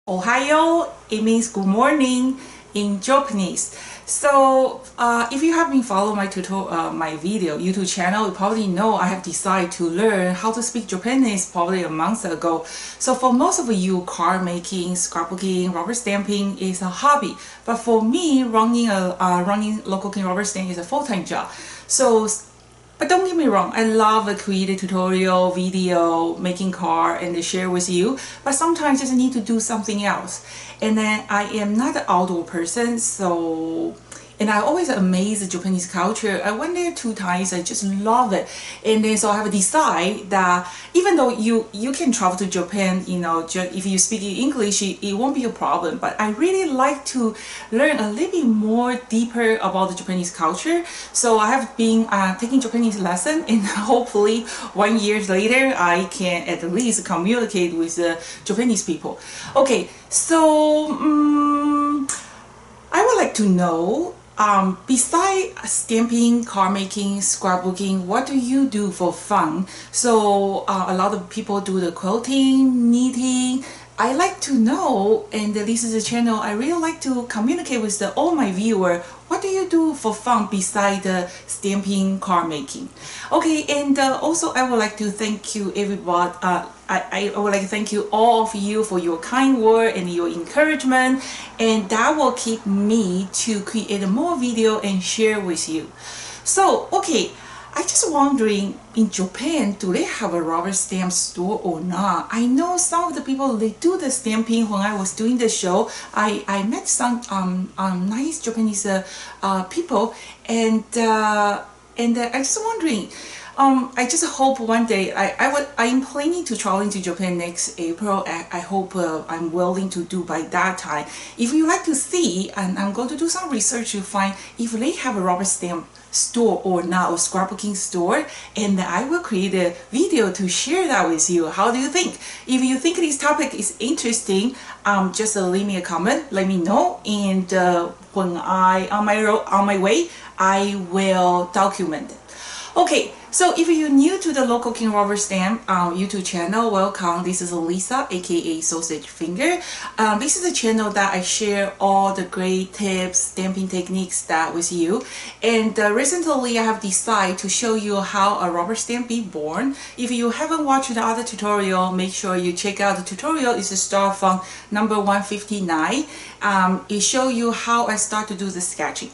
Ohayo, it means good morning in Japanese. So if you have been following my video YouTube channel, you probably know I have decided to learn how to speak Japanese probably a month ago. So for most of you, car making, scrapbooking, rubber stamping is a hobby. But for me, running local king rubber stamp is a full-time job. So but don't get me wrong, I love creating tutorial, video, making car and share with you. But sometimes just need to do something else. And then I am not an outdoor person, and I always amazed the Japanese culture. I went there 2 times. I just love it. And then so I have decided that even though you can travel to Japan, just if you speak English, it won't be a problem. But I really like to learn a little bit more deeper about the Japanese culture. So I have been taking Japanese lesson, and hopefully 1 year later I can at least communicate with the Japanese people. Okay, so I would like to know, besides stamping, car making, scrapbooking, what do you do for fun? So a lot of people do the quilting, knitting. I like to know, and this is a channel I really like to communicate with all my viewers. What do you do for fun besides the stamping, car making? Okay, and also I would like to thank you everybody. I would like to thank you all of you for your kind word and your encouragement, and that will keep me to create more video and share with you. So okay, I just wondering, in Japan, do they have a rubber stamp store or not? I know some of the people, they do the stamping. When I was doing the show, I met some nice Japanese people, and I just wondering, I just hope one day I'm planning to travel into Japan next April. I hope I'm willing to do by that time. If you like to see, and I'm going to do some research to find if they have a rubber stamp store or not, or scrapbooking store, and I will create a video to share that with you. How do you think? If you think this topic is interesting, just leave me a comment, let me know, and when I on my way, I will document it. Okay, so if you're new to the Local King Rubber Stamp YouTube channel, welcome. This is Lisa, aka Sausage Finger. This is a channel that I share all the great tips, stamping techniques that with you. And recently I have decided to show you how a rubber stamp be born. If you haven't watched the other tutorial, make sure you check out the tutorial. It's a start from number 159. It shows you how I start to do the sketching.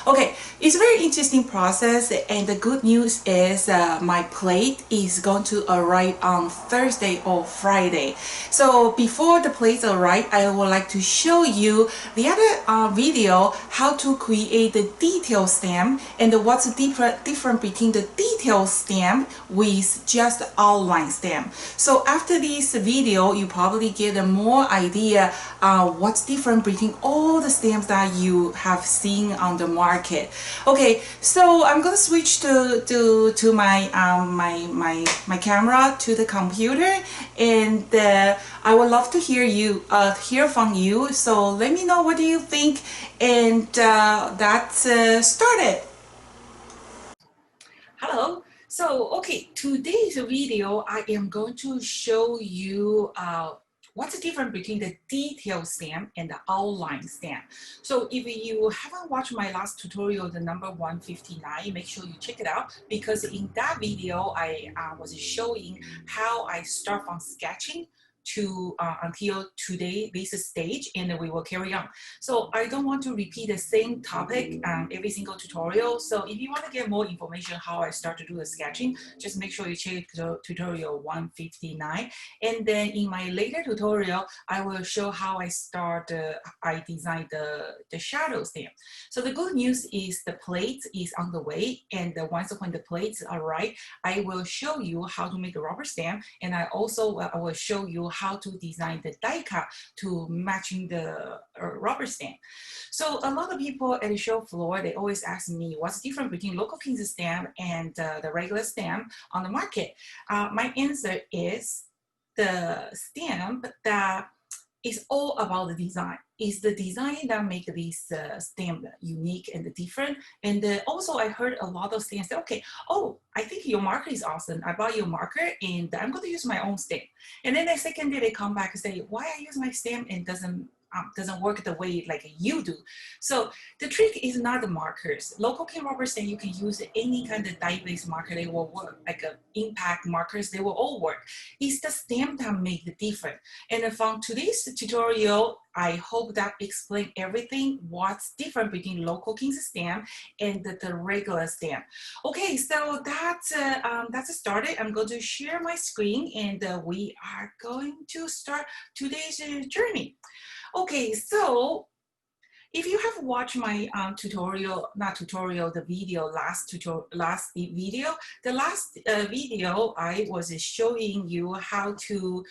Okay, it's a very interesting process, and the good news is my plate is going to arrive on Thursday or Friday. So before the plates arrive, I would like to show you the other video, how to create the detail stamp and what's the difference between the detail stamp with just outline stamp. So after this video, you probably get a more idea what's different between all the stamps that you have seen on the market. Okay, so I'm gonna switch to my my camera to the computer, and I would love to hear from you. So let me know what do you think, and that's started. Hello. So, okay, today's video, I am going to show you what's the difference between the detail stamp and the outline stamp. So if you haven't watched my last tutorial, the number 159, make sure you check it out, because in that video, I was showing how I start from sketching to until today this stage, and we will carry on. So I don't want to repeat the same topic every single tutorial. So if you want to get more information how I start to do the sketching, just make sure you check the tutorial 159. And then in my later tutorial, I will show how I design the shadow stamp. So the good news is the plate is on the way, and once when the plates arrive, I will show you how to make a rubber stamp, and I will show you how to design the die cut to matching the rubber stamp. So a lot of people at the show floor, they always ask me what's different between local king stamp and the regular stamp on the market. My answer is the stamp that it's all about the design. It's the design that make this stamp unique and different. And also I heard a lot of stamps say, okay, oh, I think your marker is awesome. I bought your marker and I'm going to use my own stamp. And then the second day they come back and say, why I use my stamp and doesn't work the way like you do. So the trick is not the markers. Local king rubber stamp, you can use any kind of dye-based marker, they will work. Like impact markers, they will all work. It's the stamp that make the difference. And from today's tutorial, I hope that explain everything what's different between local king's stamp and the regular stamp. Okay, so that's started. I'm going to share my screen and we are going to start today's journey. Okay, so if you have watched my tutorial, not tutorial, the video, last video, the last video, I was showing you how to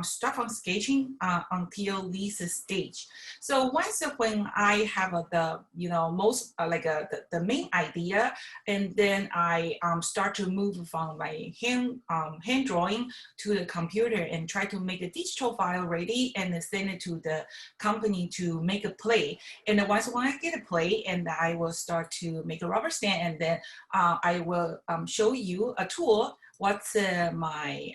start from sketching until this stage. So once when I have the, most the main idea, and then I start to move from my hand drawing to the computer and try to make a digital file ready and then send it to the company to make a play. And then once when I get a play, and I will start to make a rubber stamp, and then I will show you a tool what's my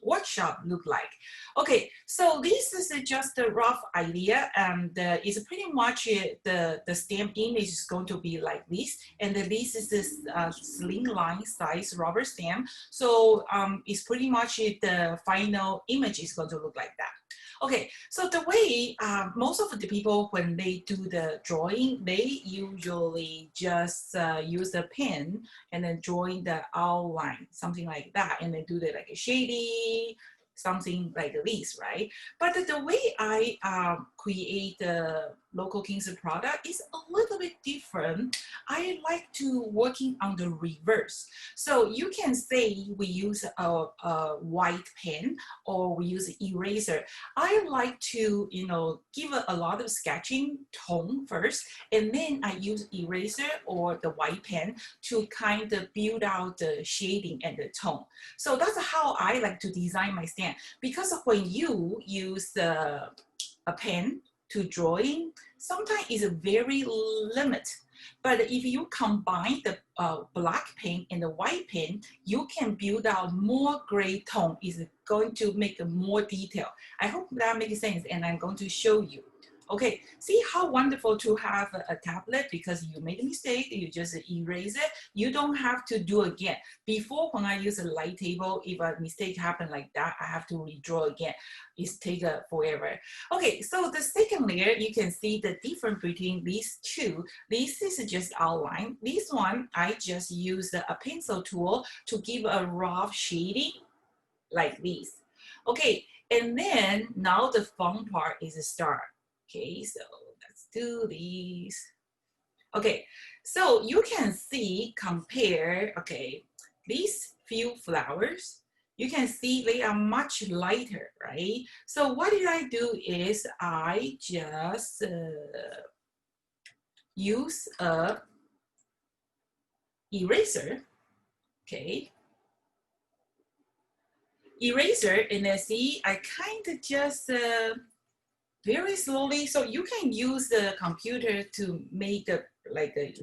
workshop look like. Okay, so this is just a rough idea, and it's pretty much the stamp image is going to be like this, and this is this sling line size rubber stamp. So it's pretty much the final image is going to look like that. Okay, so the way most of the people, when they do the drawing, they usually just use a pen and then drawing the outline, something like that, and then do the like a shady, something like this, right? But the way I create the local king's product is a little bit different. I like to working on the reverse. So you can say we use a white pen or we use eraser. I like to, give a lot of sketching tone first, and then I use eraser or the white pen to kind of build out the shading and the tone. So that's how I like to design my stamp, because when you use a pen to drawing, sometimes it's very limited. But if you combine the black pen and the white pen, you can build out more gray tone. It's going to make more detail. I hope that makes sense, and I'm going to show you. Okay, see how wonderful to have a tablet, because you made a mistake, you just erase it. You don't have to do again. Before, when I use a light table, if a mistake happened like that, I have to redraw again. It's take forever. Okay, so the second layer, you can see the difference between these two. This is just outline. This one, I just use a pencil tool to give a rough shading like this. Okay, and then now the fun part is the start. Okay, so let's do these. Okay, so you can see, compare, okay, these few flowers, you can see they are much lighter, right? So what did I do is I just use a eraser, okay? Eraser, and then see, I kind of just very slowly, so you can use the computer to make a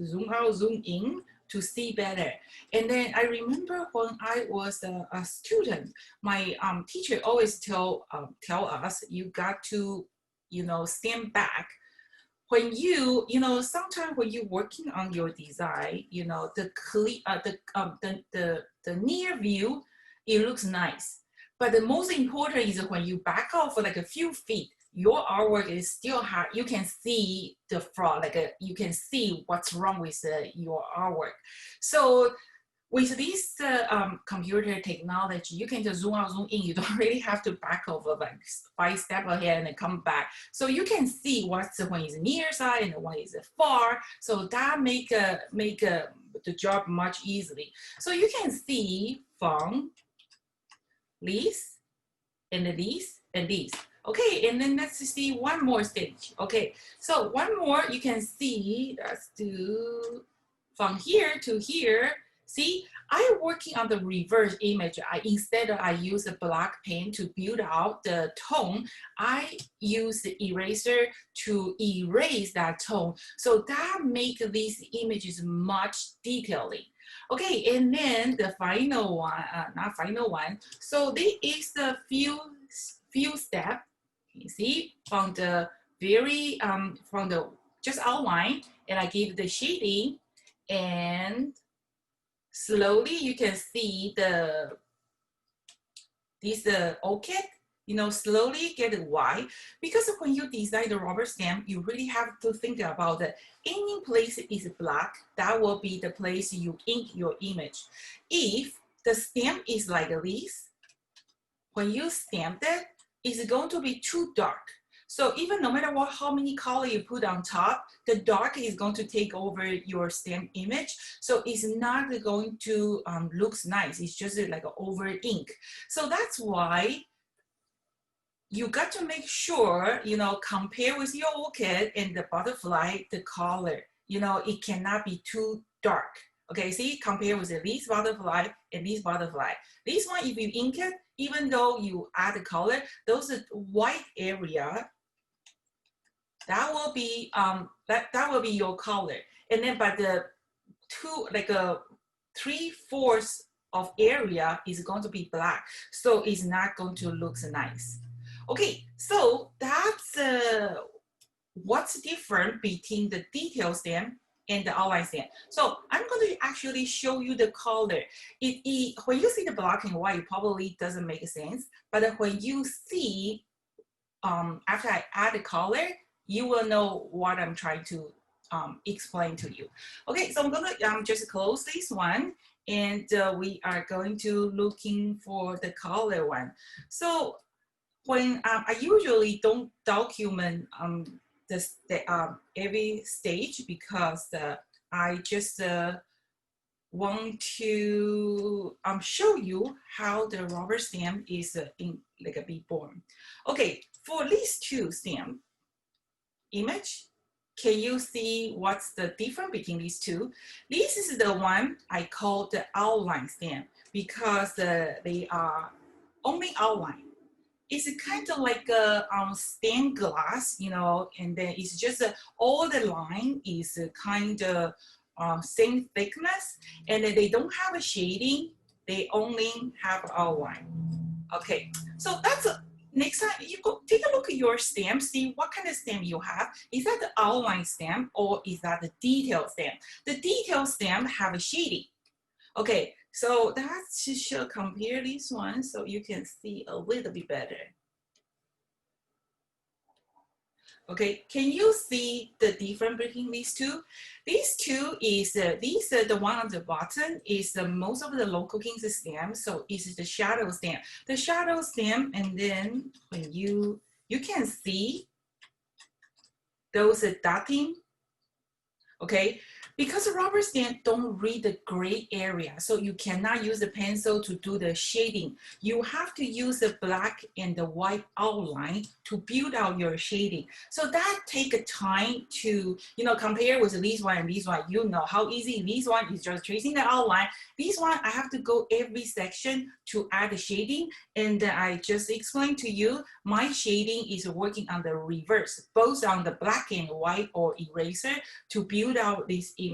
zoom out, zoom in to see better. And then I remember when I was a student, my teacher always tell us, you got to, stand back. When sometimes when you're working on your design, the near view, it looks nice. But the most important is when you back off for like a few feet, your artwork is still hard. You can see the fraud, you can see what's wrong with your artwork. So with this computer technology, you can just zoom out, zoom in. You don't really have to back over like 5 steps ahead and then come back. So you can see what's when it's near side and when it's far. So that make the job much easily. So you can see from these and these and these. Okay, and then let's see one more stage. Okay, so one more, you can see, let's do from here to here, See, I'm working on the reverse image. Instead I use a black pen to build out the tone, I use the eraser to erase that tone. So that makes these images much detailing. Okay, and then the final one, not final one. So this is the few step. You see, from the very from the just outline, and I give the shading, and slowly you can see this orchid, slowly get white, because when you design the rubber stamp, you really have to think about that any place is black, that will be the place you ink your image. If the stamp is like this, when you stamp it, it's going to be too dark. So even no matter what, how many color you put on top, the dark is going to take over your stamp image. So it's not going to looks nice. It's just like over ink. So that's why you got to make sure, compare with your orchid and the butterfly, the color, it cannot be too dark. Okay, see, compare with this butterfly and this butterfly. This one, if you ink it, even though you add the color, those white area, that will be that will be your color. And then by the three-fourths of area is going to be black, so it's not going to look nice. Okay, so that's what's different between the detail stamp and the outline stamp. So I'm going to actually show you the color. When you see the black and white, it probably doesn't make sense, but when you see after I add the color, you will know what I'm trying to explain to you. Okay, so I'm gonna just close this one, and we are going to looking for the color one. So when I usually don't document every stage, because I just want to show you how the rubber stamp is be born. Okay, for these two stamp image, can you see what's the difference between these two? This is the one I call the outline stamp, because they are only outline. It's kind of like a stained glass, and then it's just all the line is kind of same thickness, and then they don't have a shading, they only have outline. Okay, so that's next time you go take a look at your stamp, see what kind of stamp you have. Is that the outline stamp or is that the detail stamp? The detail stamp have a shading. Okay, so that should compare this one so you can see a little bit better. Okay, can you see the difference between these two? These two is, the one on the bottom is most of the local kings stamp, so it's the shadow stamp. The shadow stamp, and then when you can see those dotting, okay? Because the rubber stamp don't read the gray area, so you cannot use the pencil to do the shading. You have to use the black and the white outline to build out your shading. So that take a time to, compare with this one and this one. You know how easy this one is, just tracing the outline. This one, I have to go every section to add the shading. And I just explained to you, my shading is working on the reverse, both on the black and white or eraser to build out this image.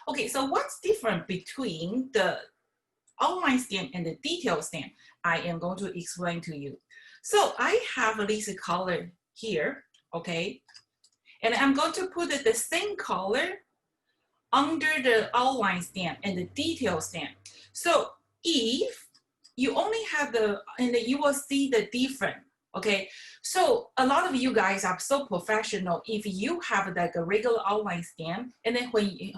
Okay, so what's different between the outline stamp and the detail stamp? I am going to explain to you. So I have this color here, okay? And I'm going to put the same color under the outline stamp and the detail stamp. So if you only have and then you will see the difference. Okay, so a lot of you guys are so professional. If you have like a regular outline stamp, and then when you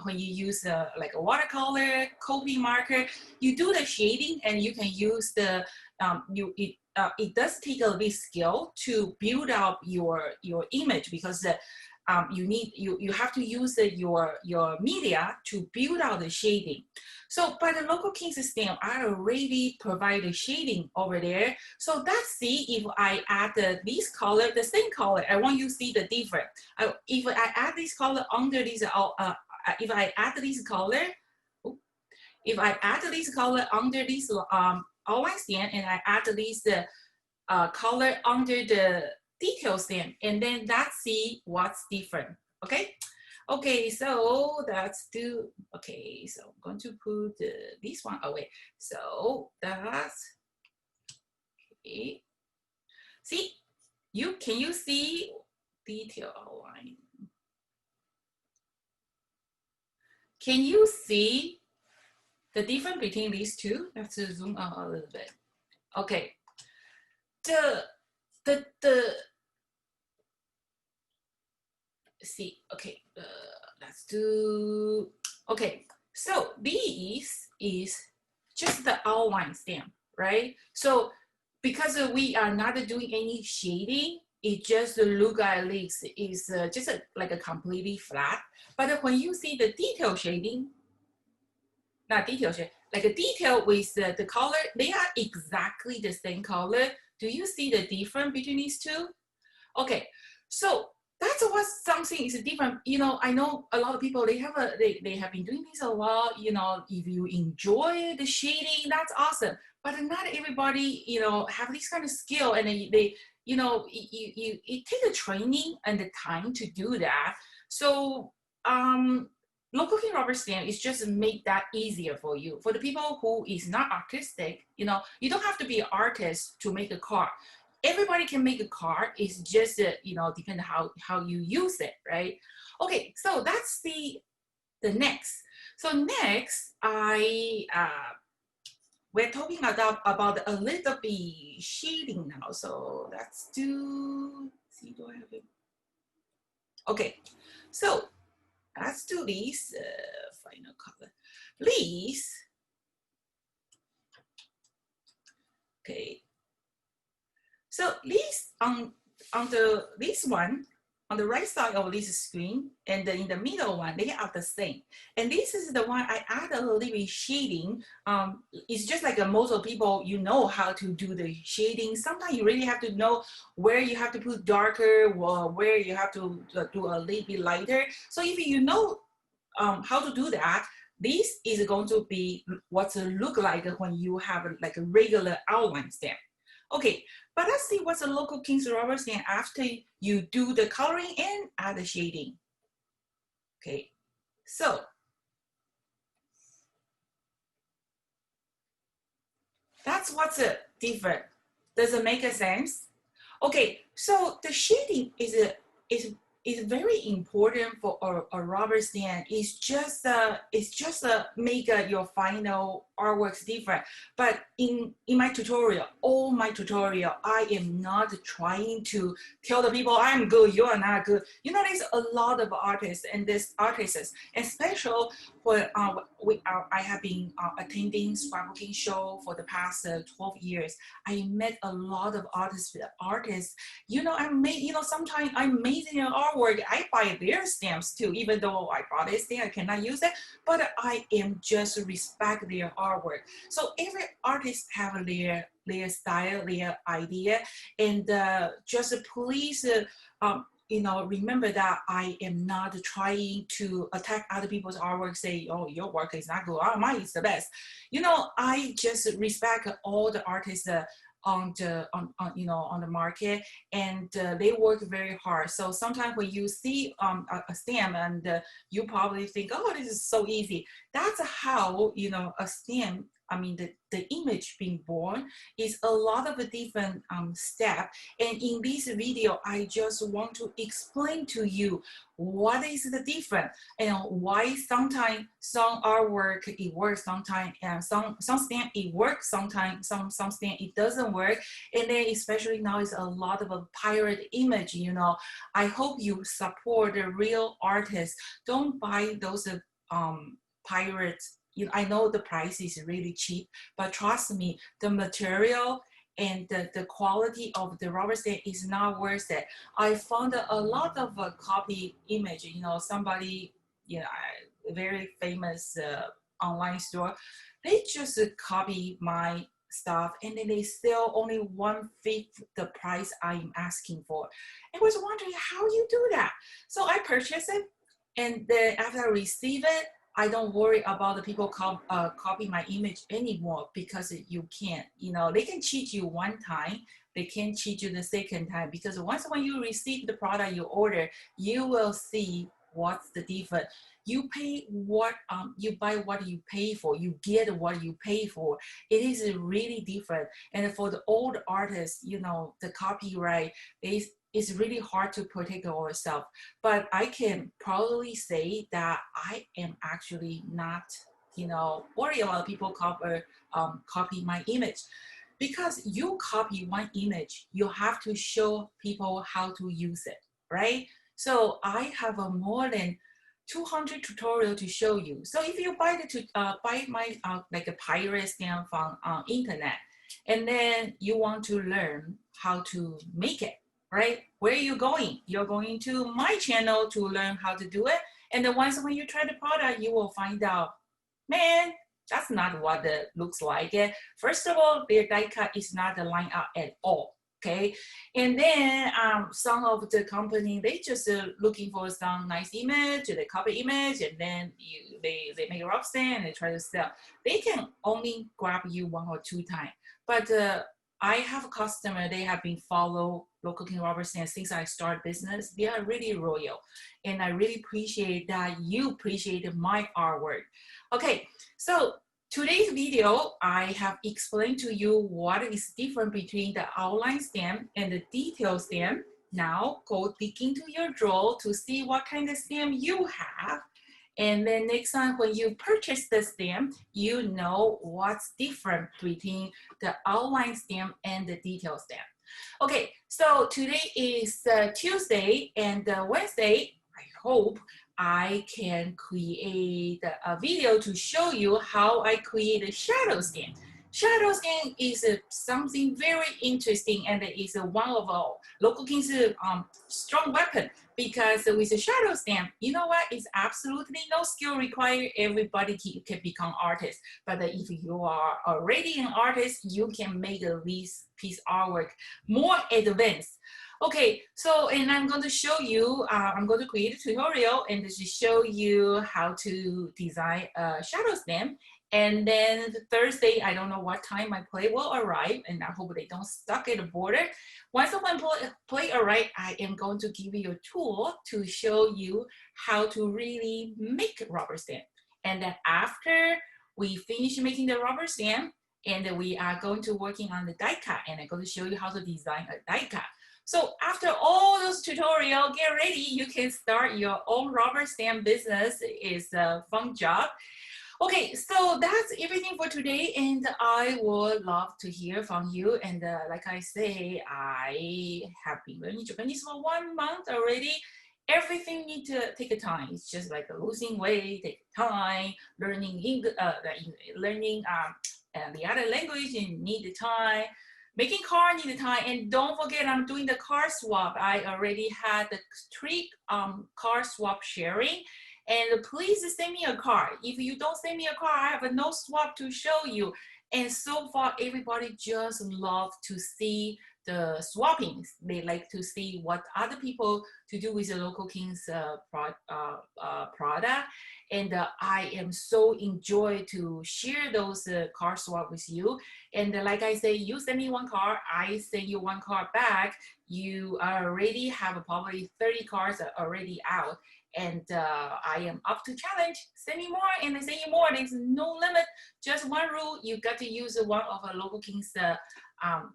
use like a watercolor, Copic marker, you do the shading, and you can use the it does take a bit skill to build up your image, because you have to use your media to build out the shading. So by the local King's stamp, I already provide the shading over there. So let's see if I add this color, the same color. I want you to see the difference. If I add this color under this, if I add this color, if I add this color under this outline stamp, and I add this color under the detail stamp, and then let's see what's different. Okay. Okay, so that's do. Okay, so I'm going to put this one away. So that's okay. See, can you see detail outline? Can you see the difference between these two? Let's zoom out a little bit. Okay, the see. Okay, let's do. Okay, so this is just the outline stamp, right? So because we are not doing any shading, it just look at least is just like a completely flat. But when you see the detail shading, not detail shade, like a detail with the color, they are exactly the same color. Do you see the difference between these two? Okay, so that's what something is different. You know, I know a lot of people, they have been doing this a lot. You know, if you enjoy the shading, that's awesome. But not everybody, you know, have this kind of skill, and they you know, it take the training and the time to do that. So local king rubber stamp is just make that easier for you. For the people who is not artistic, you know, you don't have to be an artist to make a card. Everybody can make a card. It's just you know, depend how you use it, right? Okay, so that's the next. So next, we're talking about a little bit shading now. So let's do. See, do I have it? Okay, so let's do this final color, please. Okay. So this this one on the right side of this screen, and then in the middle one, they are the same. And this is the one I add a little bit shading. It's just like most of people, you know how to do the shading. Sometimes you really have to know where you have to put darker, or where you have to do a little bit lighter. So if you know how to do that, this is going to be what it look like when you have like a regular outline stamp. Okay, but let's see what's a local king's rubber stamp after you do the coloring and add the shading. Okay, so that's what's different. Does it make a sense? Okay, so the shading is very important for a rubber stamp. It's just make your final artworks different. But in my tutorial, all my tutorial, I am not trying to tell the people I'm good, you are not good. You know, there's a lot of artists and this artists, especially when I have been attending scrapbooking show for the past 12 years. I met a lot of artists. You know, sometimes I'm amazing in artwork. I buy their stamps too, even though I bought this thing, I cannot use it, but I am just respect their artwork. So every artist have their style, their idea, and just please, you know, remember that I am not trying to attack other people's artwork, say, oh, your work is not good, oh, mine is the best. You know, I just respect all the artists on the market, and they work very hard. So sometimes when you see a stamp, and you probably think, oh, this is so easy. That's how, you know, a stamp, I mean, the image being born is a lot of a different step. And in this video, I just want to explain to you what is the difference and why sometimes some artwork it works, sometimes and some stamp it works, sometimes some stamp it doesn't work. And then especially now is a lot of a pirate image. You know, I hope you support the real artists. Don't buy those pirate. You know, I know the price is really cheap, but trust me, the material and the quality of the rubber stamp is not worth it. I found a lot of copy image. You know, somebody, you know, a very famous online store, they just copy my stuff, and then they sell only 1/5 the price I'm asking for. I was wondering how you do that. So I purchased it, and then after I receive it, I don't worry about the people copy my image anymore because you can't. You know, they can cheat you one time, they can't cheat you the second time because once when you receive the product you order, you will see what's the difference. You pay what you buy what you pay for, you get what you pay for. It is really different. And for the old artists, you know, the copyright is it's really hard to protect ourselves. But I can proudly say that I am actually not, you know, worried about people copy my image. Because you copy one image, you have to show people how to use it, right? So I have a more than 200 tutorial to show you. So if you buy my like a pirate stamp from internet, and then you want to learn how to make it, right? Where are you going? You're going to my channel to learn how to do it. And then once when you try the product, you will find out, man, that's not what it looks like. First of all, their die cut is not lined up at all. Okay, and then some of the company they just looking for some nice image, they copy image, and then they make a rubber stamp and they try to sell. They can only grab you one or two times, but I have a customer, they have been follow Local King Rubber Stamp since I started business. They are really loyal. And I really appreciate that you appreciate my artwork. Okay, so today's video, I have explained to you what is different between the outline stamp and the detail stamp. Now go dig into your drawer to see what kind of stamp you have. And then next time when you purchase the stamp, you know what's different between the outline stamp and the detail stamp. Okay, so today is Tuesday and Wednesday. I hope I can create a video to show you how I create a shadow stamp. Shadow stamp is something very interesting and it is one of our Local King's strong weapon because with a shadow stamp, you know what? It's absolutely no skill required. Everybody can become artist. But if you are already an artist, you can make this piece artwork more advanced. Okay, so and I'm going to show you, I'm going to create a tutorial and to show you how to design a shadow stamp. And then Thursday, I don't know what time my play will arrive, and I hope they don't stuck at the border. Once my play arrive, I am going to give you a tool to show you how to really make a rubber stamp. And then after we finish making the rubber stamp, and we are going to working on the die cut, and I'm going to show you how to design a die cut. So after all those tutorials, get ready. You can start your own rubber stamp business. It's a fun job. Okay, so that's everything for today, and I would love to hear from you. And like I say, I have been learning Japanese for 1 month already. Everything needs to take a time. It's just like losing weight, take time, learning learning the other language and need the time. Making car need time, and don't forget I'm doing the car swap. I already had the 3 car swap sharing. And please send me a card. If you don't send me a card, I have no swap to show you. And so far, everybody just love to see the swappings. They like to see what other people to do with the Local King's product. And I am so enjoy to share those card swap with you. And like I say, you send me 1 card, I send you 1 card back. You already have probably 30 cards already out. And I am up to challenge. Send me more and I send you more. There's no limit. Just one rule. You got to use one of a Local King's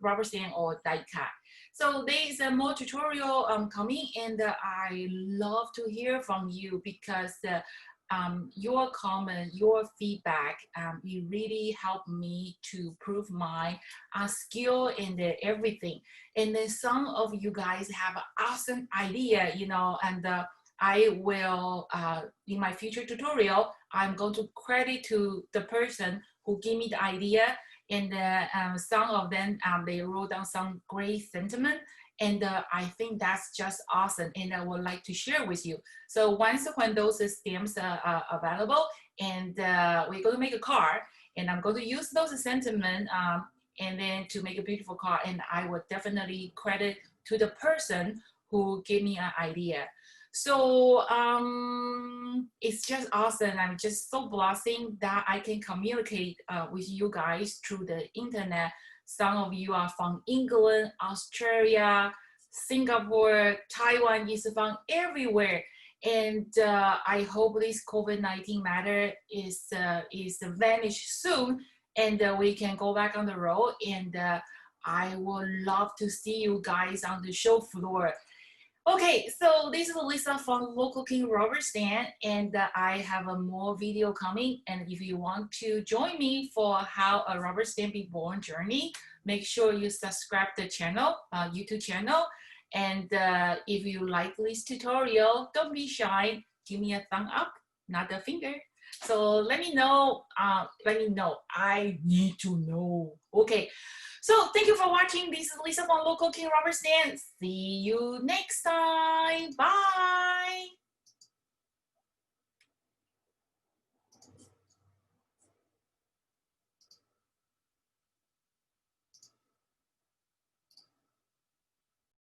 rubber stamp or die cut. So there is more tutorial coming, and I love to hear from you because your comment, your feedback, it really helped me to prove my skill and everything. And then some of you guys have an awesome idea, you know, and I will, in my future tutorial, I'm going to credit to the person who gave me the idea. And some of them, they wrote down some great sentiment. And I think that's just awesome. And I would like to share with you. So once when those stamps are available, and we're going to make a card, and I'm going to use those sentiment and then to make a beautiful card. And I will definitely credit to the person who gave me an idea. So it's just awesome. I'm just so blessing that I can communicate with you guys through the internet. Some of you are from England, Australia, Singapore, Taiwan is from everywhere. And I hope this COVID-19 matter is vanished soon, and we can go back on the road. And I would love to see you guys on the show floor. Okay, so this is Lisa from Local King Rubber Stamp, and I have a more video coming. And if you want to join me for how a rubber stamp be born journey, make sure you subscribe the channel, YouTube channel. And if you like this tutorial, don't be shy. Give me a thumb up, not a finger. So let me know. Let me know. I need to know. Okay. So thank you for watching. This is Lisa from Local King Rubber Stamp. See you next time. Bye.